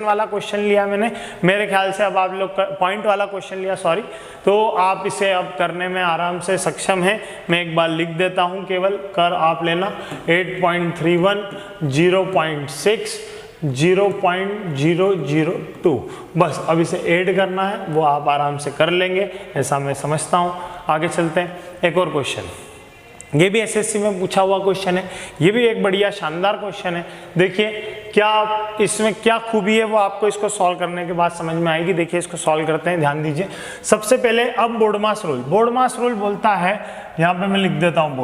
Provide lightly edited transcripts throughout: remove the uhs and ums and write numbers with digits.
वाला क्वेश्चन लिया मैंने, मेरे ख्याल से अब आप लोग पॉइंट वाला क्वेश्चन लिया, सॉरी, तो आप इसे अब करने में आराम से सक्षम हैं। मैं एक बार लिख देता हूं, केवल कर आप लेना 8.31 0.6 0.002, बस अब इसे ऐड करना है, वो आप आराम से कर लेंगे, ऐसा मैं समझता हूं। आगे चलते हैं, एक और क्वेश्चन, ये भी एसएससी में पूछा हुआ क्वेश्चन है, ये भी एक बढ़िया शानदार क्वेश्चन है। देखिए क्या इसमें क्या खूबी है वो आपको इसको सॉल्व करने के बाद समझ में आएगी। देखिए इसको सॉल्व करते हैं, ध्यान दीजिए। सबसे पहले अब बोर्डमास रूल बोलता है, यहाँ पे मैं लिख देता हूँ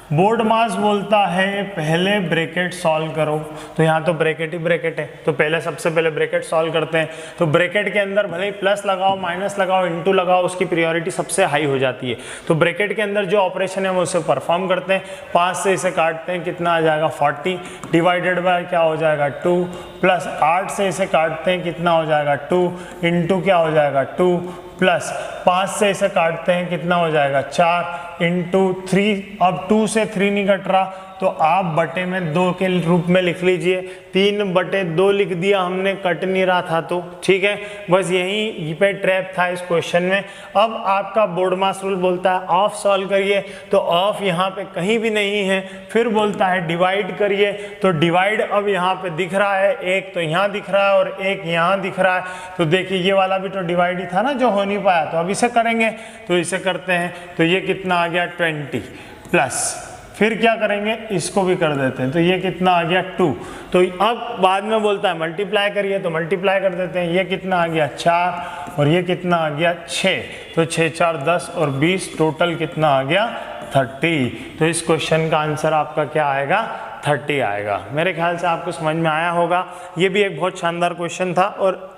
बोर्डमास बोलता है पहले ब्रैकेट सॉल्व करो, तो यहाँ तो ब्रैकेट ही ब्रैकेट है, तो पहले सबसे पहले ब्रैकेट सॉल्व करते हैं। तो ब्रैकेट के अंदर भले ही प्लस लगाओ, माइनस लगाओ, इनटू लगाओ, उसकी प्रायोरिटी सबसे हाई हो जाती है। तो ब्रैकेट के अंदर जो ऑपरेशन है वो उसे परफॉर्म करते हैं। 5 से इसे काटते हैं, कितना आ जाएगा 40, डिवाइडेड बाय क्या हो जाएगा 2, प्लस 8 से इसे काटते हैं, कितना हो जाएगा 2, इंटू क्या हो जाएगा 2, प्लस 5 से इसे काटते हैं, कितना हो जाएगा 4, इंटू 3, अब 2 से 3 नहीं कट रहा, तो आप बटे में 2 के रूप में लिख लीजिए। 3/2 लिख दिया हमने, कट नहीं रहा था तो ठीक है, बस यही पे ट्रैप था इस क्वेश्चन में। अब आपका बोर्डमास रूल बोलता है ऑफ सॉल्व करिए, तो ऑफ यहाँ पे कहीं भी नहीं है। फिर बोलता है डिवाइड करिए, तो डिवाइड अब यहाँ पे दिख रहा है, एक तो यहाँ दिख रहा है और एक यहाँ दिख रहा है। तो देखिए ये वाला भी तो डिवाइड ही था ना जो हो नहीं पाया, तो अब इसे करेंगे, तो इसे करते हैं, तो ये कितना आ गया 20, प्लस फिर क्या करेंगे, इसको भी कर देते हैं, तो ये कितना आ गया 2। तो अब बाद में बोलता है मल्टीप्लाई करिए, तो मल्टीप्लाई कर देते हैं, ये कितना आ गया 4 और ये कितना आ गया 6, तो 6 4 10 और 20, टोटल कितना आ गया 30। तो इस क्वेश्चन का आंसर आपका क्या आएगा 30 आएगा। मेरे ख्याल से आपको समझ में आया होगा। ये भी एक बहुत शानदार क्वेश्चन था और